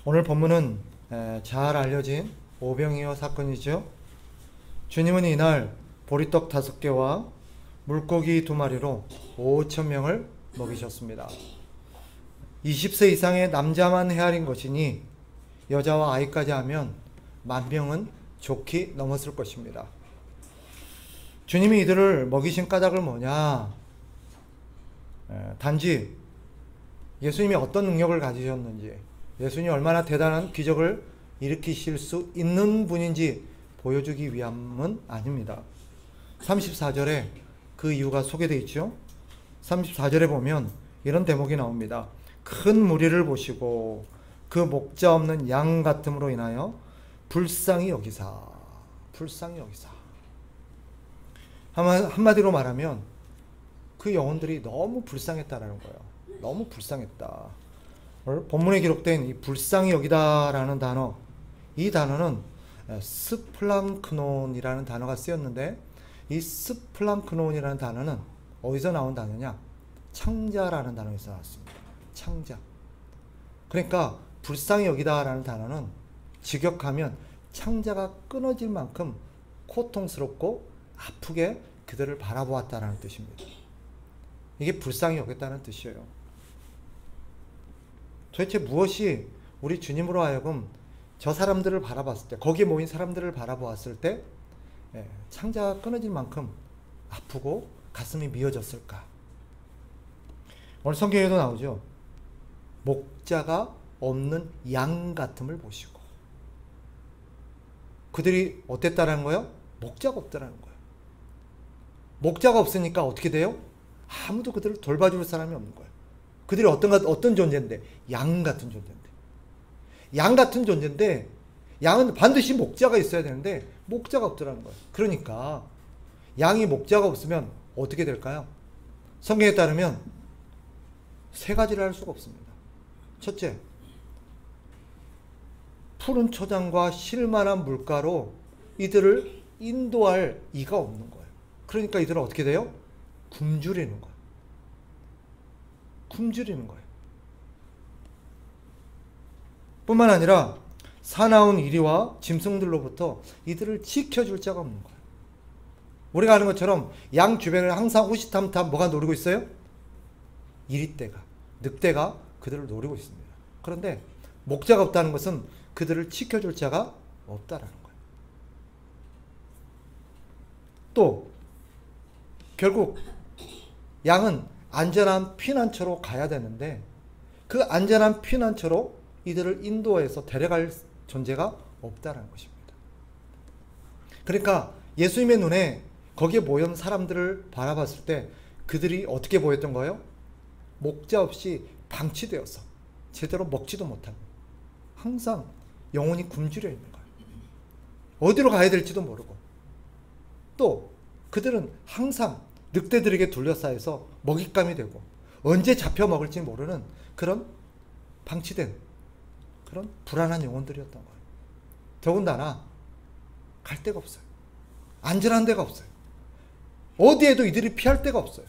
오늘 본문은 잘 알려진 오병이어 사건이죠. 주님은 이날 보리떡 5개와 물고기 2마리로 5,000명을 먹이셨습니다. 20세 이상의 남자만 헤아린 것이니 여자와 아이까지 하면 10,000명은 좋게 넘었을 것입니다. 주님이 이들을 먹이신 까닭은 뭐냐? 단지 예수님이 어떤 능력을 가지셨는지, 예수님이 얼마나 대단한 기적을 일으키실 수 있는 분인지 보여주기 위함은 아닙니다. 34절에 그 이유가 소개되어 있죠. 34절에 보면 이런 대목이 나옵니다. 큰 무리를 보시고 그 목자 없는 양 같음으로 인하여 불쌍히 여기사. 한마디로 말하면 그 영혼들이 너무 불쌍했다라는 거예요. 너무 불쌍했다. 본문에 기록된 이 불쌍히 여기다라는 단어, 이 단어는 스플랑크논이라는 단어가 쓰였는데, 이 스플랑크논이라는 단어는 어디서 나온 단어냐? 창자라는 단어에서 나왔습니다. 창자. 그러니까 불쌍히 여기다라는 단어는 직역하면 창자가 끊어질 만큼 고통스럽고 아프게 그들을 바라보았다라는 뜻입니다. 이게 불쌍히 여겼다는 뜻이에요. 도대체 무엇이 우리 주님으로 하여금 저 사람들을 바라봤을 때, 거기에 모인 사람들을 바라보았을 때 창자가 끊어질 만큼 아프고 가슴이 미어졌을까? 오늘 성경에도 나오죠. 목자가 없는 양 같음을 보시고. 그들이 어땠다라는 거예요? 목자가 없다라는 거예요. 목자가 없으니까 어떻게 돼요? 아무도 그들을 돌봐줄 사람이 없는 거예요. 그들이 어떤 존재인데? 양 같은 존재인데. 양 같은 존재인데, 양은 반드시 목자가 있어야 되는데 목자가 없더라는 거예요. 그러니까 양이 목자가 없으면 어떻게 될까요? 성경에 따르면 3가지를 할 수가 없습니다. 첫째, 푸른 초장과 쉴만한 물가로 이들을 인도할 이가 없는 거예요. 그러니까 이들은 어떻게 돼요? 굶주리는 거예요. 뿐만 아니라 사나운 이리와 짐승들로부터 이들을 지켜줄 자가 없는 거예요. 우리가 아는 것처럼 양 주변을 항상 호시탐탐 뭐가 노리고 있어요? 이리떼가, 늑대가 그들을 노리고 있습니다. 그런데 목자가 없다는 것은 그들을 지켜줄 자가 없다라는 거예요. 또 결국 양은 안전한 피난처로 가야 되는데, 그 안전한 피난처로 이들을 인도해서 데려갈 존재가 없다라는 것입니다. 그러니까 예수님의 눈에 거기에 모인 사람들을 바라봤을 때 그들이 어떻게 보였던 거예요? 목자 없이 방치되어서 제대로 먹지도 못하고 항상 영혼이 굶주려 있는 거예요. 어디로 가야 될지도 모르고, 또 그들은 항상 늑대들에게 둘러싸여서 먹잇감이 되고 언제 잡혀 먹을지 모르는 그런 방치된 그런 불안한 영혼들이었던 거예요. 더군다나 갈 데가 없어요. 안전한 데가 없어요. 어디에도 이들이 피할 데가 없어요.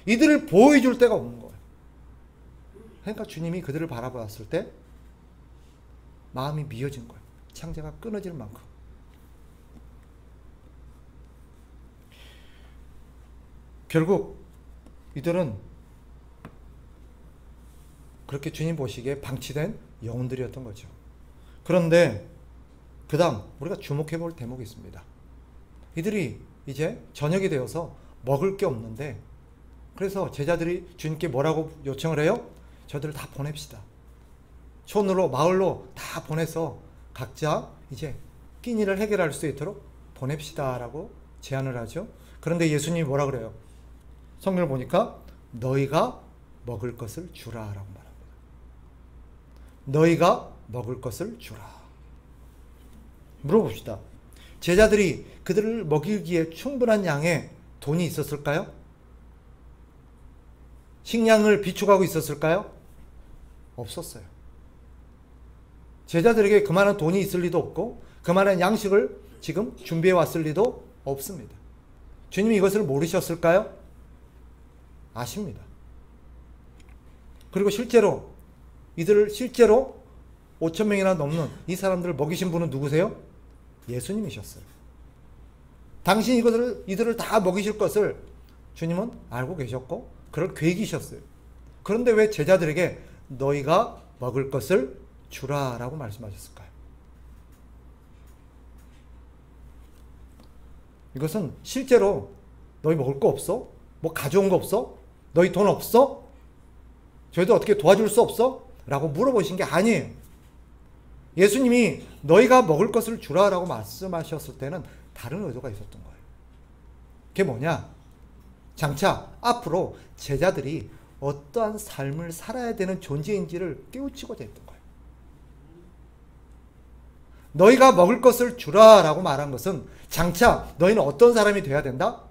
이들을 보호해줄 데가 없는 거예요. 그러니까 주님이 그들을 바라보았을 때 마음이 미어진 거예요. 창자가 끊어질 만큼. 결국 이들은 그렇게 주님 보시기에 방치된 영혼들이었던 거죠. 그런데 그 다음 우리가 주목해 볼 대목이 있습니다. 이들이 이제 저녁이 되어서 먹을 게 없는데, 그래서 제자들이 주님께 뭐라고 요청을 해요? 저들을 다 보냅시다. 촌으로, 마을로 다 보내서 각자 이제 끼니를 해결할 수 있도록 보냅시다 라고 제안을 하죠. 그런데 예수님이 뭐라 그래요? 성경을 보니까 너희가 먹을 것을 주라 라고 말합니다. 너희가 먹을 것을 주라. 물어봅시다. 제자들이 그들을 먹이기에 충분한 양의 돈이 있었을까요? 식량을 비축하고 있었을까요? 없었어요. 제자들에게 그만한 돈이 있을 리도 없고 그만한 양식을 지금 준비해 왔을 리도 없습니다. 주님이 이것을 모르셨을까요? 아십니다. 그리고 실제로 이들을 5천 명이나 넘는 이 사람들을 먹이신 분은 누구세요? 예수님이셨어요. 당신 이들을 다 먹이실 것을 주님은 알고 계셨고 그럴 계획이셨어요. 그런데 왜 제자들에게 너희가 먹을 것을 주라 라고 말씀하셨을까요? 이것은 실제로 너희 먹을 거 없어? 뭐 가져온 거 없어? 너희 돈 없어? 저희도 어떻게 도와줄 수 없어? 라고 물어보신 게 아니에요. 예수님이 너희가 먹을 것을 주라 라고 말씀하셨을 때는 다른 의도가 있었던 거예요. 그게 뭐냐? 장차 앞으로 제자들이 어떠한 삶을 살아야 되는 존재인지를 깨우치고자 했던 거예요. 너희가 먹을 것을 주라 라고 말한 것은 장차 너희는 어떤 사람이 되어야 된다?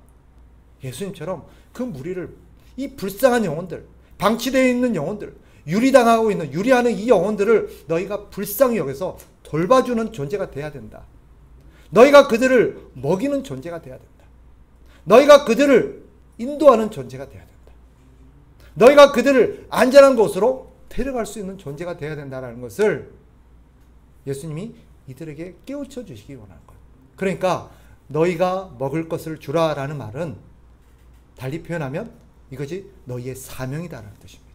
예수님처럼 그 무리를, 이 불쌍한 영혼들, 방치되어 있는 영혼들, 유리당하고 있는, 유리하는 이 영혼들을 너희가 불쌍히 여겨서 돌봐주는 존재가 되어야 된다. 너희가 그들을 먹이는 존재가 되어야 된다. 너희가 그들을 인도하는 존재가 되어야 된다. 너희가 그들을 안전한 곳으로 데려갈 수 있는 존재가 되어야 된다는 것을 예수님이 이들에게 깨우쳐 주시기 원하는 거예요. 그러니까 너희가 먹을 것을 주라라는 말은 달리 표현하면 이것이 너희의 사명이다라는 뜻입니다.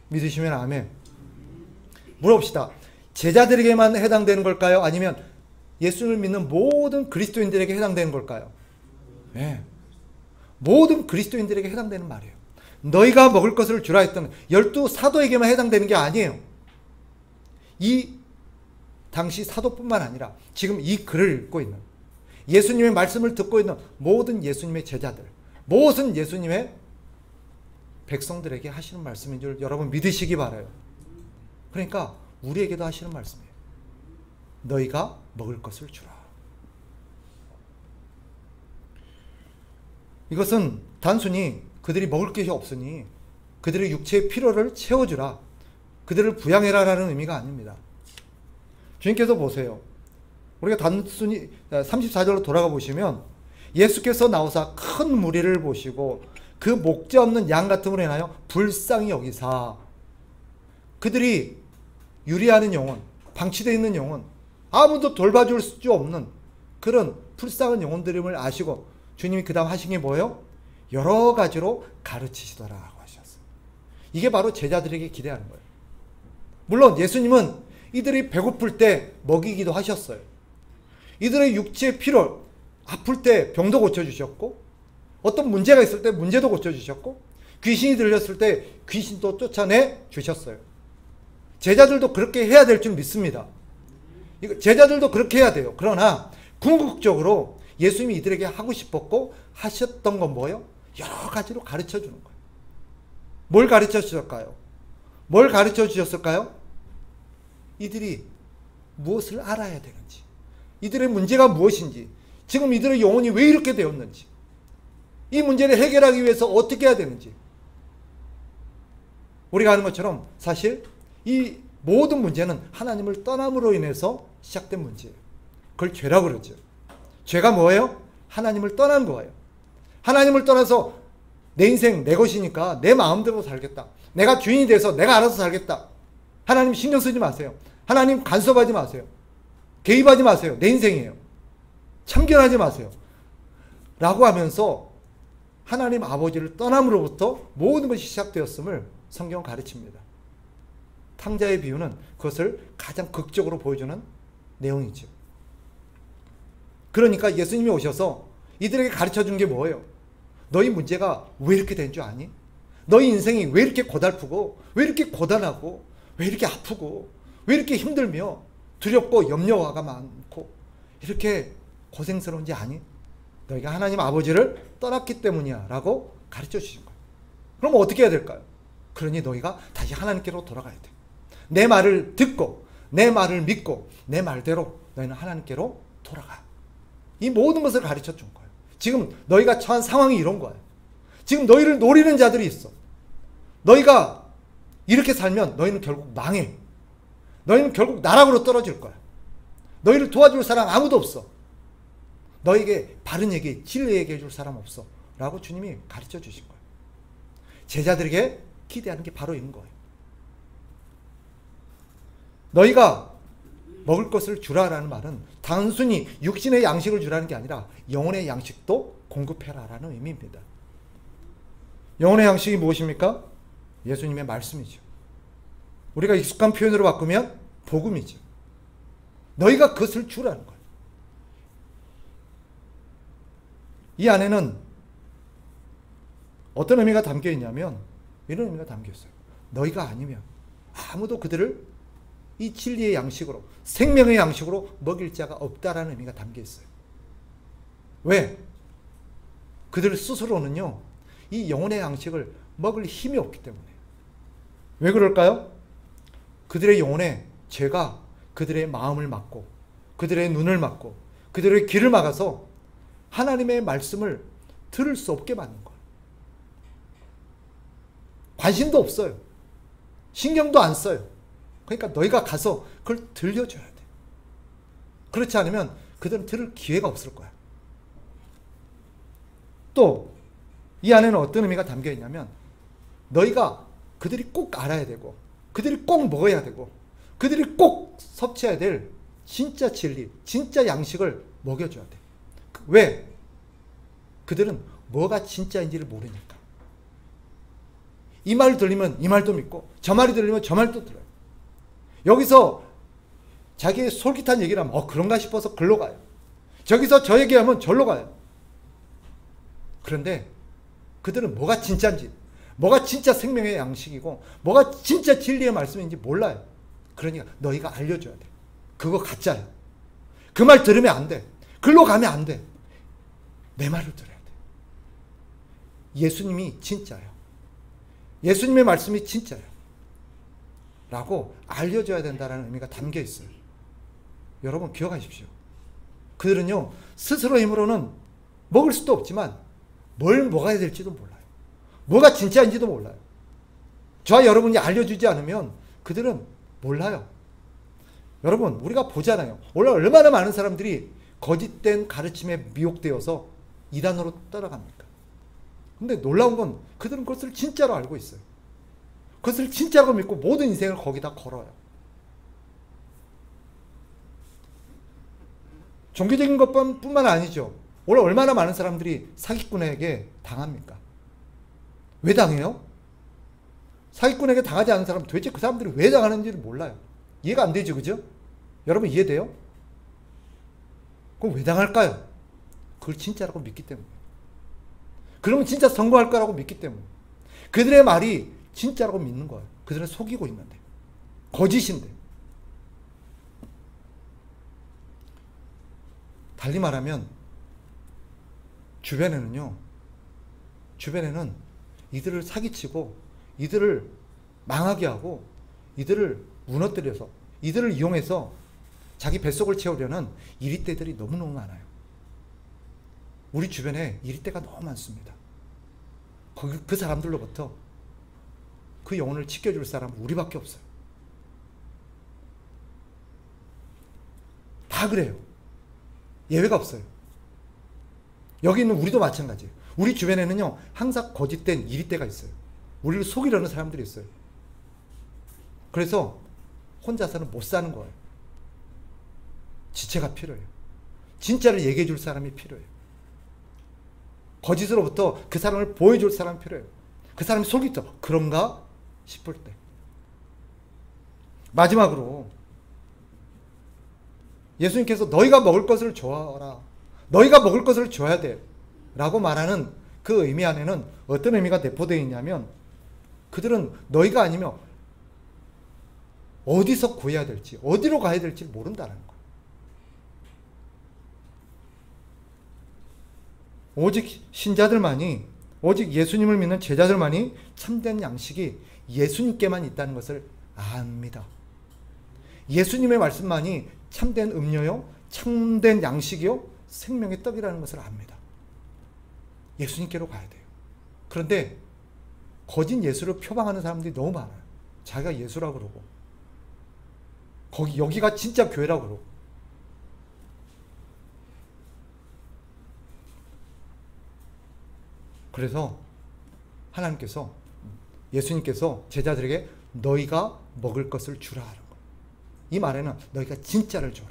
믿으시면 아멘. 물어봅시다. 제자들에게만 해당되는 걸까요? 아니면 예수를 믿는 모든 그리스도인들에게 해당되는 걸까요? 네. 모든 그리스도인들에게 해당되는 말이에요. 너희가 먹을 것을 주라 했던 12사도에게만 해당되는 게 아니에요. 이 당시 사도뿐만 아니라 지금 이 글을 읽고 있는, 예수님의 말씀을 듣고 있는 모든 예수님의 제자들, 모든 예수님의 백성들에게 하시는 말씀인 줄 여러분 믿으시기 바라요. 그러니까 우리에게도 하시는 말씀이에요. 너희가 먹을 것을 주라. 이것은 단순히 그들이 먹을 것이 없으니 그들의 육체의 필요를 채워주라, 그들을 부양해라 라는 의미가 아닙니다. 주님께서 보세요. 우리가 단순히 34절로 돌아가 보시면 예수께서 나오사 큰 무리를 보시고 그 목재 없는 양 같음으로 인하여 불쌍히 여기사, 그들이 유리하는 영혼, 방치되어 있는 영혼, 아무도 돌봐줄 수 없는 그런 불쌍한 영혼들임을 아시고 주님이 그 다음 하신 게 뭐예요? 여러 가지로 가르치시더라고 하셨어요. 이게 바로 제자들에게 기대하는 거예요. 물론 예수님은 이들이 배고플 때 먹이기도 하셨어요. 이들의 육체의 필요, 아플 때 병도 고쳐주셨고, 어떤 문제가 있을 때 문제도 고쳐주셨고, 귀신이 들렸을 때 귀신도 쫓아내 주셨어요. 제자들도 그렇게 해야 될 줄 믿습니다. 제자들도 그렇게 해야 돼요. 그러나 궁극적으로 예수님이 이들에게 하고 싶었고 하셨던 건 뭐예요? 여러 가지로 가르쳐 주는 거예요. 뭘 가르쳐 주셨을까요? 뭘 가르쳐 주셨을까요? 이들이 무엇을 알아야 되는지, 이들의 문제가 무엇인지, 지금 이들의 영혼이 왜 이렇게 되었는지, 이 문제를 해결하기 위해서 어떻게 해야 되는지. 우리가 아는 것처럼 사실 이 모든 문제는 하나님을 떠남으로 인해서 시작된 문제예요. 그걸 죄라고 그러죠. 죄가 뭐예요? 하나님을 떠난 거예요. 하나님을 떠나서 내 인생 내 것이니까 내 마음대로 살겠다, 내가 주인이 돼서 내가 알아서 살겠다, 하나님 신경 쓰지 마세요, 하나님 간섭하지 마세요, 개입하지 마세요, 내 인생이에요, 참견하지 마세요 라고 하면서 하나님 아버지를 떠남으로부터 모든 것이 시작되었음을 성경은 가르칩니다. 탕자의 비유는 그것을 가장 극적으로 보여주는 내용이죠. 그러니까 예수님이 오셔서 이들에게 가르쳐 준 게 뭐예요? 너희 문제가 왜 이렇게 된 줄 아니? 너희 인생이 왜 이렇게 고달프고, 왜 이렇게 고단하고, 왜 이렇게 아프고, 왜 이렇게 힘들며 두렵고 염려가 많고 이렇게 고생스러운지 아니? 너희가 하나님 아버지를 떠났기 때문이야 라고 가르쳐 주신 거예요. 그럼 어떻게 해야 될까요? 그러니 너희가 다시 하나님께로 돌아가야 돼. 내 말을 듣고 내 말을 믿고 내 말대로 너희는 하나님께로 돌아가. 이 모든 것을 가르쳐 준 거예요. 지금 너희가 처한 상황이 이런 거예요. 지금 너희를 노리는 자들이 있어. 너희가 이렇게 살면 너희는 결국 망해. 너희는 결국 나락으로 떨어질 거야. 너희를 도와줄 사람 아무도 없어. 너에게 바른 얘기, 진리 얘기해 줄 사람 없어 라고 주님이 가르쳐 주신 거예요. 제자들에게 기대하는 게 바로 이런 거예요. 너희가 먹을 것을 주라라는 말은 단순히 육신의 양식을 주라는 게 아니라 영혼의 양식도 공급해라라는 의미입니다. 영혼의 양식이 무엇입니까? 예수님의 말씀이죠. 우리가 익숙한 표현으로 바꾸면 복음이죠. 너희가 그것을 주라는 거예요. 이 안에는 어떤 의미가 담겨 있냐면 이런 의미가 담겨 있어요. 너희가 아니면 아무도 그들을 이 진리의 양식으로, 생명의 양식으로 먹일 자가 없다라는 의미가 담겨 있어요. 왜? 그들 스스로는요, 이 영혼의 양식을 먹을 힘이 없기 때문에. 왜 그럴까요? 그들의 영혼에 죄가 그들의 마음을 막고, 그들의 눈을 막고, 그들의 귀를 막아서 하나님의 말씀을 들을 수 없게 만든 거예요. 관심도 없어요. 신경도 안 써요. 그러니까 너희가 가서 그걸 들려줘야 돼. 그렇지 않으면 그들은 들을 기회가 없을 거야. 또 이 안에는 어떤 의미가 담겨 있냐면 너희가 그들이 꼭 알아야 되고 그들이 꼭 먹어야 되고 그들이 꼭 섭취해야 될 진짜 진리, 진짜 양식을 먹여줘야 돼. 왜? 그들은 뭐가 진짜인지를 모르니까. 이 말을 들리면 이 말도 믿고 저 말이 들리면 저 말도 들어요. 여기서 자기의 솔깃한 얘기를 하면 그런가 싶어서 글로 가요. 저기서 저 얘기하면 절로 가요. 그런데 그들은 뭐가 진짜인지, 뭐가 진짜 생명의 양식이고 뭐가 진짜 진리의 말씀인지 몰라요. 그러니까 너희가 알려줘야 돼. 그거 가짜야. 그 말 들으면 안 돼. 글로 가면 안 돼. 내 말을 들어야 돼. 예수님이 진짜예요. 예수님의 말씀이 진짜예요. 라고 알려줘야 된다는 의미가 담겨 있어요. 여러분 기억하십시오. 그들은요, 스스로 힘으로는 먹을 수도 없지만 뭘 먹어야 될지도 몰라요. 뭐가 진짜인지도 몰라요. 저와 여러분이 알려주지 않으면 그들은 몰라요. 여러분 우리가 보잖아요. 오늘 얼마나 많은 사람들이 거짓된 가르침에 미혹되어서 이단으로 따라갑니까? 근데 놀라운 건 그들은 그것을 진짜로 알고 있어요. 그것을 진짜로 믿고 모든 인생을 거기다 걸어요. 종교적인 것뿐만 아니죠. 오늘 얼마나 많은 사람들이 사기꾼에게 당합니까? 왜 당해요? 사기꾼에게 당하지 않은 사람은 도대체 그 사람들이 왜 당하는지를 몰라요. 이해가 안 되죠, 그죠? 여러분 이해돼요? 그럼 왜 당할까요? 그걸 진짜라고 믿기 때문에. 그러면 진짜 성공할 거라고 믿기 때문에. 그들의 말이 진짜라고 믿는 거예요. 그들은 속이고 있는데. 거짓인데. 달리 말하면 주변에는 이들을 사기치고 이들을 망하게 하고 이들을 무너뜨려서 이들을 이용해서 자기 뱃속을 채우려는 이리떼들이 너무너무 많아요. 우리 주변에 이리떼가 너무 많습니다. 그 사람들로부터 그 영혼을 지켜줄 사람은 우리밖에 없어요. 다 그래요. 예외가 없어요. 여기 있는 우리도 마찬가지예요. 우리 주변에는요, 항상 거짓된 이리떼가 있어요. 우리를 속이려는 사람들이 있어요. 그래서 혼자서는 못 사는 거예요. 지체가 필요해요. 진짜를 얘기해 줄 사람이 필요해요. 거짓으로부터 그 사람을 보여줄 사람이 필요해요. 그 사람이 속이 또 그런가 싶을 때. 마지막으로 예수님께서 너희가 먹을 것을 줘라. 너희가 먹을 것을 줘야 돼. 라고 말하는 그 의미 안에는 어떤 의미가 내포되어 있냐면 그들은 너희가 아니면 어디서 구해야 될지, 어디로 가야 될지 모른다는 거예요. 오직 신자들만이, 오직 예수님을 믿는 제자들만이 참된 양식이 예수님께만 있다는 것을 압니다. 예수님의 말씀만이 참된 음료요, 참된 양식이요, 생명의 떡이라는 것을 압니다. 예수님께로 가야 돼요. 그런데 거짓 예수를 표방하는 사람들이 너무 많아요. 자기가 예수라고 그러고 여기가 진짜 교회라고 그러고. 그래서 예수님께서 제자들에게 너희가 먹을 것을 주라 하는 거예요. 이 말에는 너희가 진짜를 줘라.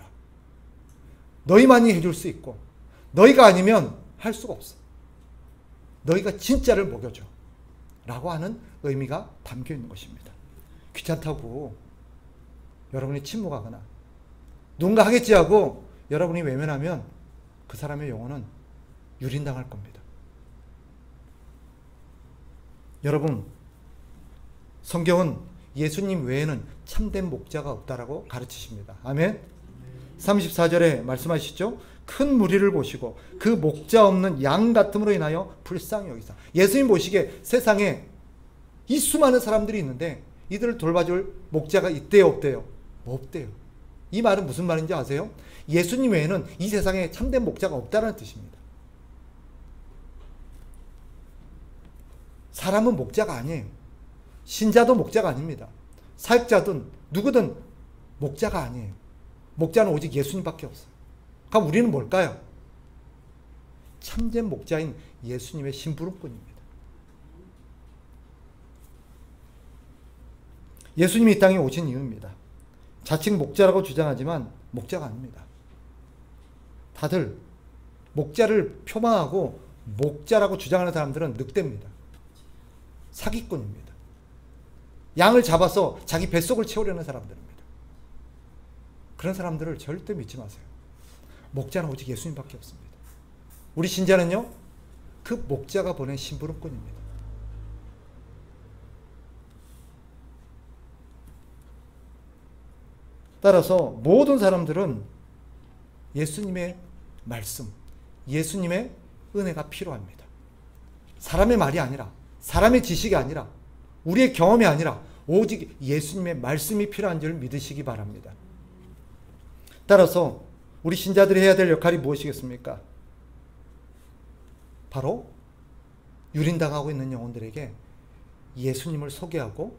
너희만이 해줄 수 있고 너희가 아니면 할 수가 없어. 너희가 진짜를 먹여줘. 라고 하는 의미가 담겨 있는 것입니다. 귀찮다고 여러분이 침묵하거나 누군가 하겠지 하고 여러분이 외면하면 그 사람의 영혼은 유린당할 겁니다. 여러분, 성경은 예수님 외에는 참된 목자가 없다라고 가르치십니다. 아멘. 34절에 말씀하시죠. 큰 무리를 보시고 그 목자 없는 양 같음으로 인하여 불쌍히 여기사. 예수님 보시기에 세상에 이 수많은 사람들이 있는데 이들을 돌봐줄 목자가 있대요, 없대요? 없대요. 이 말은 무슨 말인지 아세요? 예수님 외에는 이 세상에 참된 목자가 없다는 뜻입니다. 사람은 목자가 아니에요. 신자도 목자가 아닙니다. 사역자든 누구든 목자가 아니에요. 목자는 오직 예수님밖에 없어요. 그럼 우리는 뭘까요? 참된 목자인 예수님의 심부름꾼입니다. 예수님이 이 땅에 오신 이유입니다. 자칭 목자라고 주장하지만 목자가 아닙니다. 다들 목자를 표방하고 목자라고 주장하는 사람들은 늑대입니다. 사기꾼입니다. 양을 잡아서 자기 뱃속을 채우려는 사람들입니다. 그런 사람들을 절대 믿지 마세요. 목자는 오직 예수님밖에 없습니다. 우리 신자는요, 그 목자가 보낸 심부름꾼입니다. 따라서 모든 사람들은 예수님의 말씀, 예수님의 은혜가 필요합니다. 사람의 말이 아니라, 사람의 지식이 아니라, 우리의 경험이 아니라 오직 예수님의 말씀이 필요한 줄 믿으시기 바랍니다. 따라서 우리 신자들이 해야 될 역할이 무엇이겠습니까? 바로 유린당하고 있는 영혼들에게 예수님을 소개하고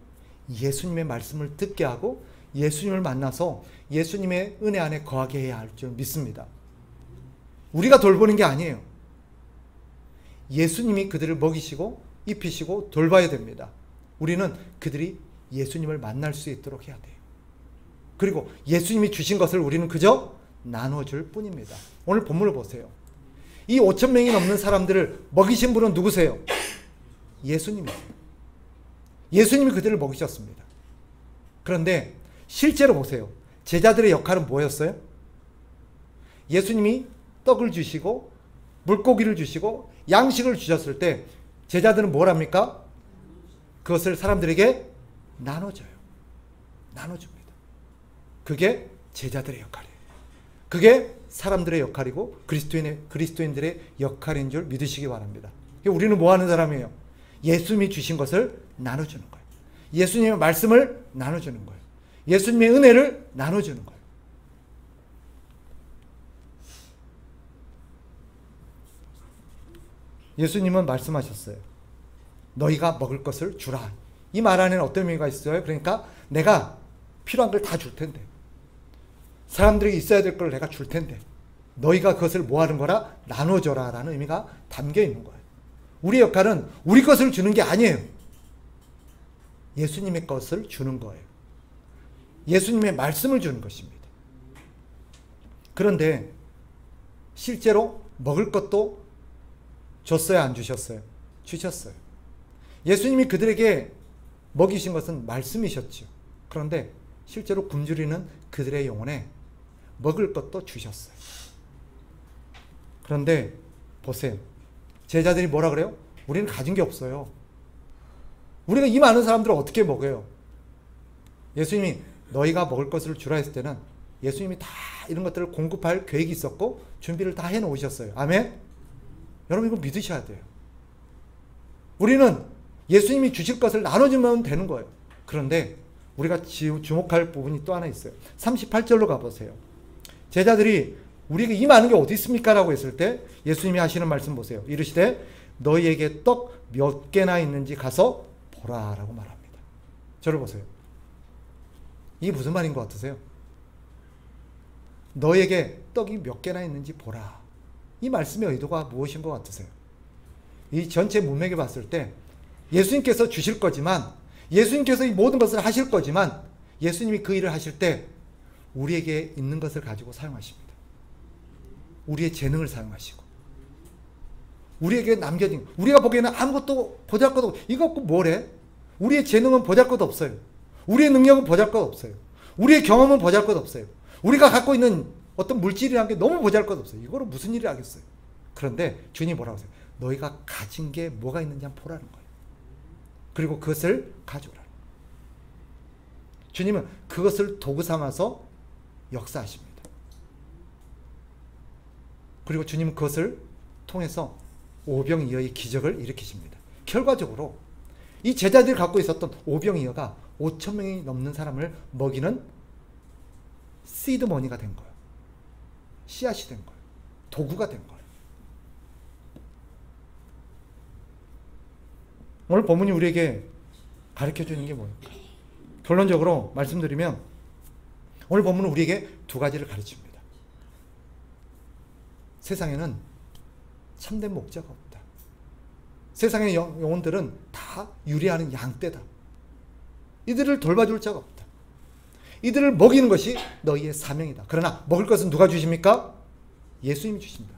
예수님의 말씀을 듣게 하고 예수님을 만나서 예수님의 은혜 안에 거하게 해야 할 줄 믿습니다. 우리가 돌보는 게 아니에요. 예수님이 그들을 먹이시고 입히시고 돌봐야 됩니다. 우리는 그들이 예수님을 만날 수 있도록 해야 돼요. 그리고 예수님이 주신 것을 우리는 그저 나눠줄 뿐입니다. 오늘 본문을 보세요. 이 5,000명이 넘는 사람들을 먹이신 분은 누구세요? 예수님이세요. 예수님이 그들을 먹이셨습니다. 그런데 실제로 보세요. 제자들의 역할은 뭐였어요? 예수님이 떡을 주시고 물고기를 주시고 양식을 주셨을 때 제자들은 뭘 합니까? 그것을 사람들에게 나눠줘요. 나눠줍니다. 그게 제자들의 역할이에요. 그게 사람들의 역할이고 그리스도인들의 역할인 줄 믿으시기 바랍니다. 우리는 뭐 하는 사람이에요? 예수님이 주신 것을 나눠주는 거예요. 예수님의 말씀을 나눠주는 거예요. 예수님의 은혜를 나눠주는 거예요. 예수님은 말씀하셨어요. 너희가 먹을 것을 주라. 이 말 안에는 어떤 의미가 있어요? 그러니까 내가 필요한 걸 다 줄 텐데, 사람들에게 있어야 될 걸 내가 줄 텐데 너희가 그것을 뭐 하는 거라? 나눠줘라 라는 의미가 담겨 있는 거예요. 우리 역할은 우리 것을 주는 게 아니에요. 예수님의 것을 주는 거예요. 예수님의 말씀을 주는 것입니다. 그런데 실제로 먹을 것도 줬어요, 안 주셨어요? 주셨어요. 예수님이 그들에게 먹이신 것은 말씀이셨죠. 그런데 실제로 굶주리는 그들의 영혼에 먹을 것도 주셨어요. 그런데 보세요. 제자들이 뭐라 그래요? 우리는 가진 게 없어요. 우리가 이 많은 사람들을 어떻게 먹어요? 예수님이 너희가 먹을 것을 주라 했을 때는 예수님이 다 이런 것들을 공급할 계획이 있었고 준비를 다 해놓으셨어요. 아멘? 여러분 이거 믿으셔야 돼요. 우리는 예수님이 주실 것을 나눠주면 되는 거예요. 그런데 우리가 주목할 부분이 또 하나 있어요. 38절로 가보세요. 제자들이 우리에게 이 많은 게 어디 있습니까? 라고 했을 때 예수님이 하시는 말씀 보세요. 이르시되 너희에게 떡 몇 개나 있는지 가서 보라 라고 말합니다. 저를 보세요. 이게 무슨 말인 것 같으세요? 너희에게 떡이 몇 개나 있는지 보라. 이 말씀의 의도가 무엇인 것 같으세요? 이 전체 문맥에 봤을 때 예수님께서 주실 거지만, 예수님께서 이 모든 것을 하실 거지만, 예수님이 그 일을 하실 때 우리에게 있는 것을 가지고 사용하십니다. 우리의 재능을 사용하시고 우리에게 남겨진, 우리가 보기에는 아무것도 보잘것없고 이거 갖고 뭐래? 우리의 재능은 보잘것 없어요. 우리의 능력은 보잘것 없어요. 우리의 경험은 보잘것 없어요. 우리가 갖고 있는 어떤 물질이라는 게 너무 보잘것 없어요. 이거로 무슨 일을 하겠어요. 그런데 주님 뭐라고 하세요? 너희가 가진 게 뭐가 있는지 한번 보라는 거예요. 그리고 그것을 가져오라. 주님은 그것을 도구 삼아서 역사하십니다. 그리고 주님은 그것을 통해서 오병이어의 기적을 일으키십니다. 결과적으로 이 제자들이 갖고 있었던 오병이어가 5,000명이 넘는 사람을 먹이는 시드머니가 된 거예요. 씨앗이 된 거예요. 도구가 된 거예요. 오늘 본문이 우리에게 가르쳐주는 게 뭘까? 결론적으로 말씀드리면 오늘 본문은 우리에게 두 가지를 가르칩니다. 세상에는 참된 목자가 없다. 세상의 영혼들은 다 유리하는 양떼다. 이들을 돌봐줄 자가 없다. 이들을 먹이는 것이 너희의 사명이다. 그러나 먹을 것은 누가 주십니까? 예수님이 주십니다.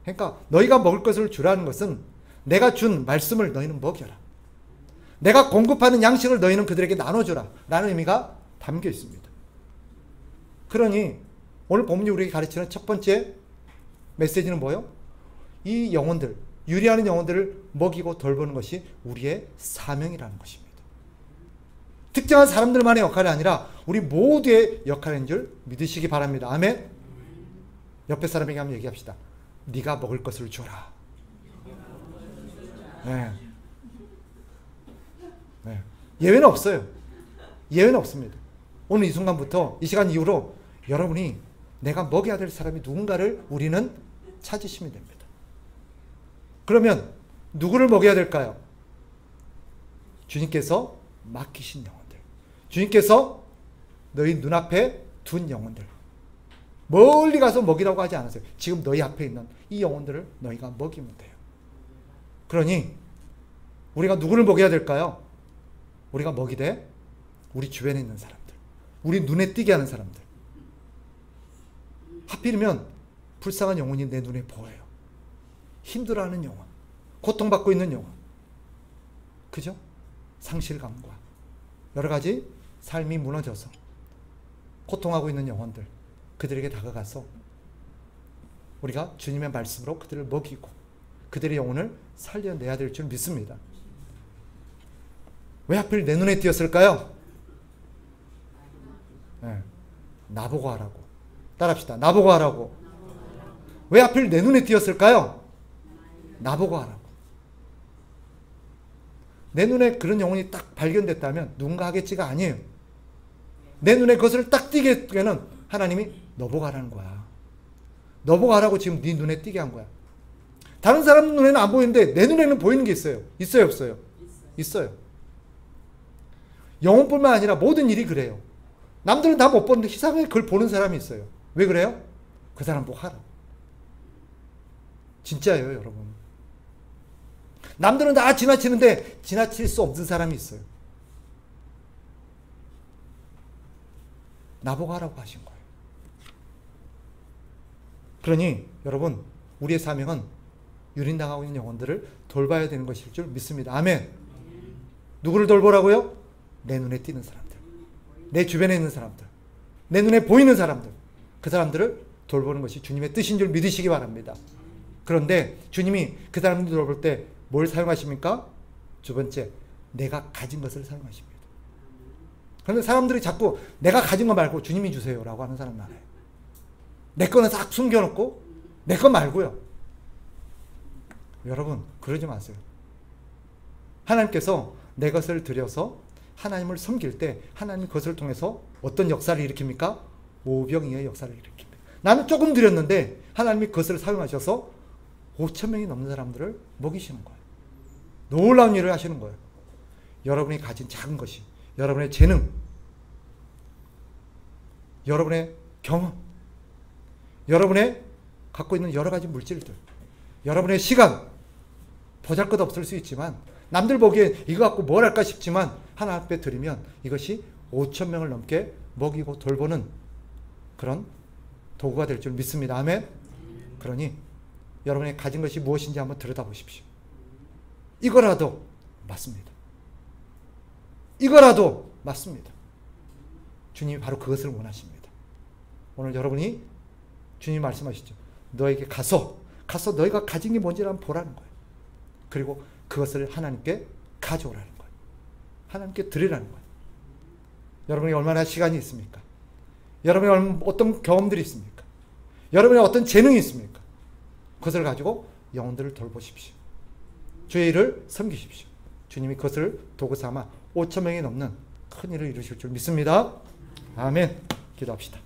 그러니까 너희가 먹을 것을 주라는 것은 내가 준 말씀을 너희는 먹여라. 내가 공급하는 양식을 너희는 그들에게 나눠주라. 라는 의미가 담겨 있습니다. 그러니 오늘 본문이 우리에게 가르치는 첫 번째 메시지는 뭐예요? 이 영혼들, 유리하는 영혼들을 먹이고 돌보는 것이 우리의 사명이라는 것입니다. 특정한 사람들만의 역할이 아니라 우리 모두의 역할인 줄 믿으시기 바랍니다. 아멘. 옆에 사람에게 한번 얘기합시다. 네가 먹을 것을 줘라. 네. 네. 예외는 없어요. 예외는 없습니다. 오늘 이 순간부터, 이 시간 이후로 여러분이 내가 먹여야 될 사람이 누군가를 우리는 찾으시면 됩니다. 그러면 누구를 먹여야 될까요? 주님께서 맡기신 영혼들, 주님께서 너희 눈앞에 둔 영혼들, 멀리 가서 먹이라고 하지 않으세요. 지금 너희 앞에 있는 이 영혼들을 너희가 먹이면 돼요. 그러니 우리가 누구를 먹여야 될까요? 우리가 먹이되 우리 주변에 있는 사람들, 우리 눈에 띄게 하는 사람들. 하필이면 불쌍한 영혼이 내 눈에 보여요. 힘들어하는 영혼, 고통받고 있는 영혼, 그죠? 상실감과 여러 가지 삶이 무너져서 고통하고 있는 영혼들, 그들에게 다가가서 우리가 주님의 말씀으로 그들을 먹이고 그들의 영혼을 살려내야 될 줄 믿습니다. 왜 하필 내 눈에 띄었을까요? 네. 나보고 하라고. 따라합시다. 나보고 하라고. 왜 하필 내 눈에 띄었을까요? 나보고 하라고. 내 눈에 그런 영혼이 딱 발견됐다면 누군가 하겠지가 아니에요. 내 눈에 그것을 딱 띄게 되면 하나님이 너보고 하라는 거야. 너보고 하라고 지금 네 눈에 띄게 한 거야. 다른 사람 눈에는 안 보이는데 내 눈에는 보이는 게 있어요. 있어요, 없어요? 있어요. 영혼뿐만 아니라 모든 일이 그래요. 남들은 다 못 보는데 이상하게 그걸 보는 사람이 있어요. 왜 그래요? 그 사람 보고 하라. 진짜예요, 여러분. 남들은 다 지나치는데 지나칠 수 없는 사람이 있어요. 나보고 하라고 하신 거예요. 그러니 여러분, 우리의 사명은 유린당하고 있는 영혼들을 돌봐야 되는 것일 줄 믿습니다. 아멘. 누구를 돌보라고요? 내 눈에 띄는 사람들, 내 주변에 있는 사람들, 내 눈에 보이는 사람들, 그 사람들을 돌보는 것이 주님의 뜻인 줄 믿으시기 바랍니다. 그런데 주님이 그 사람들 돌볼 때 뭘 사용하십니까? 두 번째, 내가 가진 것을 사용하십니다. 그런데 사람들이 자꾸 내가 가진 거 말고 주님이 주세요 라고 하는 사람 많아요. 내 거는 싹 숨겨놓고 내 거 말고요. 여러분, 그러지 마세요. 하나님께서 내 것을 드려서 하나님을 섬길 때 하나님 그것을 통해서 어떤 역사를 일으킵니까? 오병이어의 역사를 일으킵니다. 나는 조금 드렸는데 하나님이 그것을 사용하셔서 5,000명이 넘는 사람들을 먹이시는 거예요. 놀라운 일을 하시는 거예요. 여러분이 가진 작은 것이, 여러분의 재능, 여러분의 경험, 여러분의 갖고 있는 여러 가지 물질들, 여러분의 시간, 보잘것없을 수 있지만 남들 보기에 이거 갖고 뭘 할까 싶지만 하나님 앞에 드리면 이것이 5,000명을 넘게 먹이고 돌보는 그런 도구가 될 줄 믿습니다. 아멘. 그러니 여러분이 가진 것이 무엇인지 한번 들여다보십시오. 이거라도 맞습니다. 이거라도 맞습니다. 주님이 바로 그것을 원하십니다. 오늘 여러분이 주님 말씀하시죠. 너에게 가서 너희가 가진 게 뭔지 한번 보라는 거예요. 그리고 그것을 하나님께 가져오라는 거예요. 하나님께 드리라는 거예요. 여러분이 얼마나 시간이 있습니까? 여러분이 어떤 경험들이 있습니까? 여러분이 어떤 재능이 있습니까? 그것을 가지고 영혼들을 돌보십시오. 주의 일을 섬기십시오. 주님이 그것을 도구 삼아 5,000명이 넘는 큰 일을 이루실 줄 믿습니다. 아멘. 기도합시다.